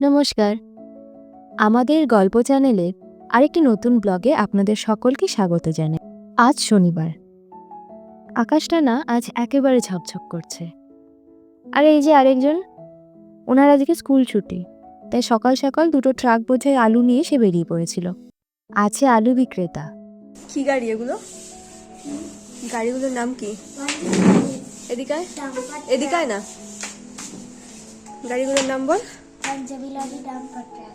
নমস্কার। আমাদের গল্প চ্যানেলের আরেকটি নতুন ব্লগে আপনাদের সকলকে স্বাগত জানাই। আজ শনিবার। আকাশটা না আজ একেবারে ঝকঝক করছে। আর এই যে আরেকজন, ওনার আজকে স্কুল ছুটি। তাই সকাল সকাল দুটো ট্রাক বোঝাই আলু নিয়ে সে বেরিয়ে পড়েছিল। আছে আলু বিক্রেতা। কি গাড়ি এগুলো? গাড়িগুলোর নাম কি? এদিকায় এদিকায় না, গাড়িগুলোর নাম বল। Punjabi lorry dumper truck.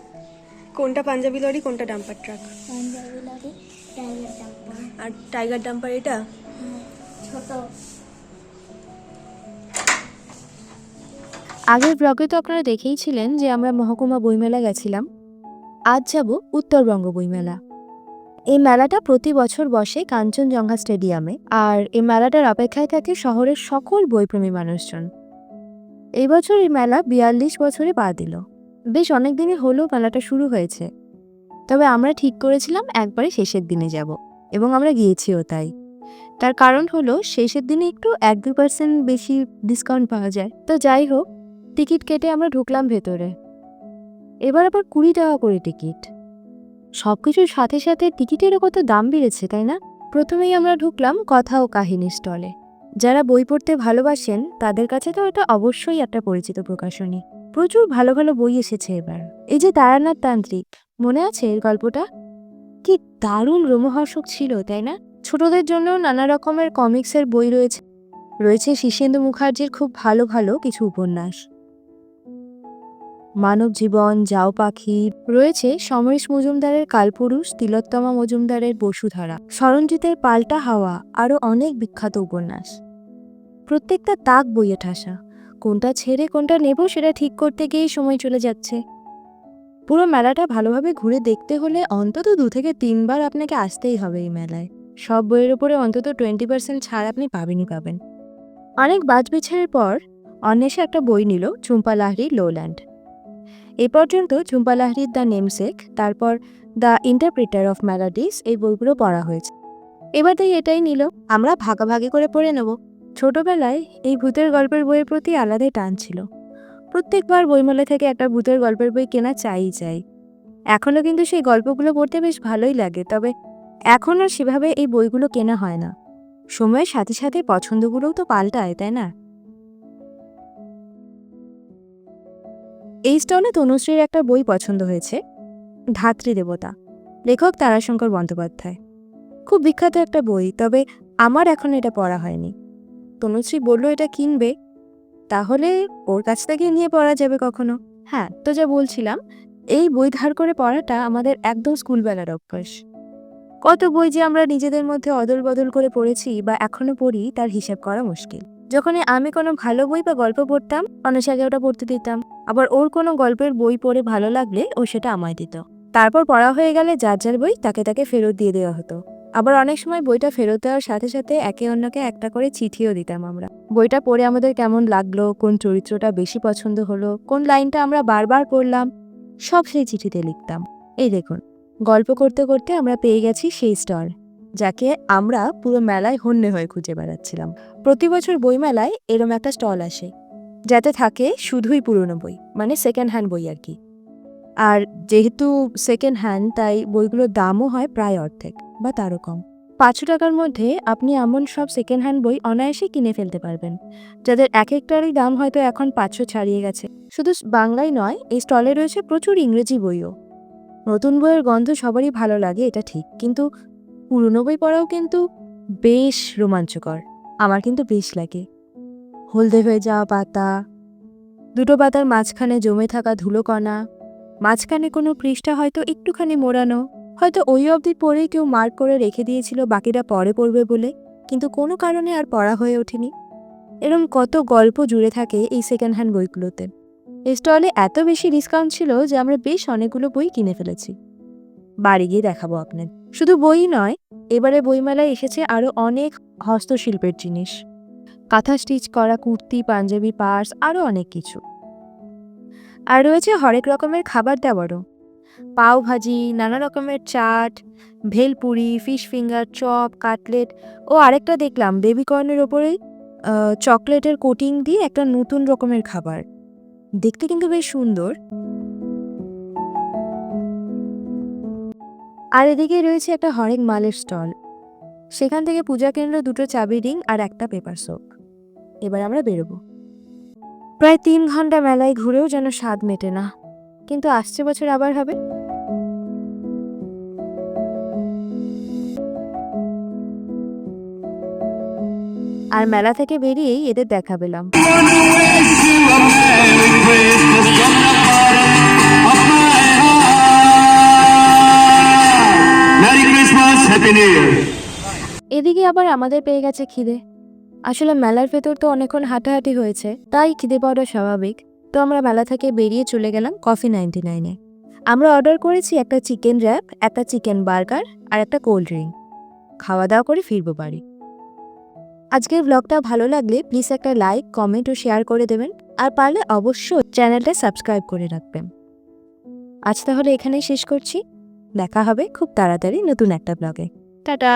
কোনটা পাঞ্জাবি লরি, কোনটা dumper truck? Punjabi lorry tiger dumper. আর টাইগার ডাম্পার এটা ছোট। আগের ব্লগে তো আপনারা দেখেইছিলেন যে আমরা মহকুমা বইমেলা গেছিলাম। আজ যাব উত্তরবঙ্গ বইমেলা। এই মেলাটা প্রতি বছর বসে কাঞ্চনজঙ্ঘা স্টেডিয়ামে, আর এই মেলাটার অপেক্ষায় থাকে শহরের সকল বইপ্রেমী মানুষজন। এই বছর এই মেলা ৪২ বছরে পা দিল। বেশ অনেক দিনই হলো মেলাটা শুরু হয়েছে। তবে আমরা ঠিক করেছিলাম একবারে শেষের দিনে যাব, এবং আমরা গিয়েছিও তাই। তার কারণ হলো শেষের দিনে একটু ১-২% বেশি ডিসকাউন্ট পাওয়া যায়। তো যাই হোক, টিকিট কেটে আমরা ঢুকলাম ভেতরে। এবার আবার ২০ টাকা করে টিকিট। সবকিছুর সাথে সাথে টিকিটেরও কত দাম বেড়েছে, তাই না? প্রথমেই আমরা ঢুকলাম কথা ও কাহিনী স্টলে। যারা বই পড়তে ভালোবাসেন তাদের কাছে তো এটা অবশ্যই একটা পরিচিত প্রকাশনী। প্রচুর ভালো ভালো বই এসেছে এবার। এই যে তারানাথ তান্ত্রিক, মনে আছে এর গল্পটা? কি দারুণ রোমহর্ষক ছিল, তাই না? ছোটদের জন্য নানা রকমের কমিক্সের বই রয়েছে। রয়েছে শীর্ষেন্দু মুখার্জির খুব ভালো ভালো কিছু উপন্যাস, মানব জীবন, যাও পাখি। রয়েছে সমরেশ মজুমদারের কালপুরুষ, তিলোত্তমা মজুমদারের বসুধারা, সরঞ্জিতের পাল্টা হাওয়া, আরও অনেক বিখ্যাত উপন্যাস। প্রত্যেকটা তাক বইয়ে ঠাসা। কোনটা ছেড়ে কোনটা নেব সেটা ঠিক করতে গিয়েই সময় চলে যাচ্ছে। পুরো মেলাটা ভালোভাবে ঘুরে দেখতে হলে অন্তত ২ থেকে ৩ বার আপনাকে আসতেই হবে এই মেলায়। সব বইয়ের উপরে অন্তত 20% ছাড় আপনি পাবেনই পাবেন। অনেক বাছবিছারের পর অন্বেষা একটা বই নিল, ঝুম্পা লাহিড়ীর লোল্যান্ড। এ পর্যন্ত ঝুম্পা লাহিড়ীর দ্য নেমসেক, তারপর দ্য ইন্টারপ্রিটার অফ মেলোডিস, এই বইগুলো পড়া হয়েছে। এবার তাই এটাই নিল। আমরা ভাগাভাগি করে পড়ে নেব। ছোটবেলায় এই ভূতের গল্পের বইয়ের প্রতি আলাদাই টান ছিল। প্রত্যেকবার বইমেলা থেকে একটা ভূতের গল্পের বই কেনা চাই। এখনও কিন্তু সেই গল্পগুলো পড়তে বেশ ভালোই লাগে, তবে এখন আর সেভাবে এই বইগুলো কেনা হয় না। সময়ের সাথে সাথে পছন্দগুলোও তো পাল্টায়, তাই না? এই স্টলে তনুশ্রীর একটা বই পছন্দ হয়েছে, ধাত্রী দেবতা, লেখক তারাশঙ্কর বন্দ্যোপাধ্যায়। খুব বিখ্যাত একটা বই, তবে আমার এখন এটা পড়া হয়নি। তনুশ্রী বলল এটা কিনবে, তাহলে ওর কাছ থেকে নিয়ে পড়া যাবে কখনো। হ্যাঁ, তো যা বলছিলাম, এই বই ধার করে পড়াটা আমাদের একদম স্কুলবেলার অভ্যাস। কত বই যে আমরা নিজেদের মধ্যে অদল বদল করে পড়েছি বা এখনো পড়ি তার হিসাব করা মুশকিল। যখনই আমি কোনো ভালো বই বা গল্প পড়তাম, অনুষাকে ওটা পড়তে দিতাম। আবার ওর কোনো গল্পের বই পড়ে ভালো লাগলে ও সেটা আমায় দিত। তারপর পড়া হয়ে গেলে যার যার বই তাকে তাকে ফেরত দিয়ে দেওয়া হতো। আবার অনেক সময় বইটা ফেরত দেওয়ার সাথে সাথে একে অন্যকে একটা করে চিঠিও দিতাম আমরা। বইটা পড়ে আমাদের কেমন লাগলো, কোন চরিত্রটা বেশি পছন্দ হলো, কোন লাইনটা আমরা বারবার পড়লাম, সব সেই চিঠিতে লিখতাম। এই দেখুন, গল্প করতে করতে আমরা পেয়ে গেছি সেই স্টল, যাকে আমরা পুরো মেলায় হন্যে হয়ে খুঁজে বেড়াচ্ছিলাম। প্রতি বছর বইমেলায় এরম একটা স্টল আসে, যাতে থাকে শুধুই পুরনো বই, মানে সেকেন্ড হ্যান্ড বই আর কি। আর যেহেতু সেকেন্ড হ্যান্ড, তাই বইগুলোর দামও হয় প্রায় অর্ধেক বা তারও কম। ৫০০ টাকার মধ্যে আপনি এমন সব সেকেন্ড হ্যান্ড বই অনায়াসে কিনে ফেলতে পারবেন, যাদের এক একটারই দাম হয়তো এখন ৫০০ ছাড়িয়ে গেছে। শুধু বাংলায় নয়, এই স্টলে রয়েছে প্রচুর ইংরেজি বইও। নতুন বইয়ের গন্ধ সবারই ভালো লাগে, এটা ঠিক, কিন্তু পুরনো বই পড়াও কিন্তু বেশ রোমাঞ্চকর। আমার কিন্তু বেশ লাগে। হলদে হয়ে যাওয়া পাতা, দুটো পাতার মাঝখানে জমে থাকা ধুলোকণা, মাঝখানে কোনো পৃষ্ঠা হয়তো একটুখানি মোড়ানো, হয়তো ওই অবধি পড়েই কেউ মার্ক করে রেখে দিয়েছিল বাকিটা পরে পড়বে বলে, কিন্তু কোনো কারণে আর পড়া হয়ে ওঠেনি। এরম কত গল্প জুড়ে থাকে এই সেকেন্ড হ্যান্ড বইগুলোতে। এই স্টলে এত বেশি ডিসকাউন্ট ছিল যে আমরা বেশ অনেকগুলো বই কিনে ফেলেছি। বাড়ি গিয়ে দেখাবো আপনার। শুধু বই নয়, এবারে বইমেলায় এসেছে আরও অনেক হস্তশিল্পের জিনিস, কাঁথা স্টিচ করা কুর্তি, পাঞ্জাবি, পার্স, আরও অনেক কিছু। আর রয়েছে হরেক রকমের খাবার দাবারও, পাও ভাজি, নানা রকমের chaat, bhelpuri, fish finger, chop, cutlet, ও আরেকটা দেখলাম বেবিকর্নের ওপরে চকলেটের কোটিং দিয়ে একটা নতুন রকমের খাবার। দেখতে কিন্তু বেশ সুন্দর। আর এদিকে রয়েছে একটা হরেক মালের স্টল। সেখান থেকে পূজা কিনলো 2টো চাবি রিং আর একটা পেপার সোপ। এবার আমরা বেরোবো। প্রায় 3 ঘন্টা মেলায় ঘুরেও যেন স্বাদ মেটে না, কিন্তু আসছে বছর আবার হবে। আর মেলা থেকে বেরিয়েই এদের দেখা পেলাম। Merry Christmas, Happy New Year. এদিকে আবার আমাদের পেয়ে গেছে খিদে। আসলে মেলার ভেতর তো অনেকক্ষণ হাঁটাহাঁটি হয়েছে, তাই খিদে পাওয়াটা স্বাভাবিক। তো আমরা মেলা থেকে বেরিয়ে চলে গেলাম কফি 99-এ। আমরা অর্ডার করেছি একটা চিকেন র্যাপ, একটা চিকেন বার্গার আর একটা কোল্ড ড্রিঙ্ক। খাওয়া দাওয়া করে ফিরবো বাড়ি। আজকের ব্লগটা ভালো লাগলে প্লিজ একটা লাইক, কমেন্ট ও শেয়ার করে দেবেন। আর পারলে অবশ্যই চ্যানেলটা সাবস্ক্রাইব করে রাখবেন। আজ তাহলে এখানেই শেষ করছি। দেখা হবে খুব তাড়াতাড়ি নতুন একটা ব্লগে। টাটা।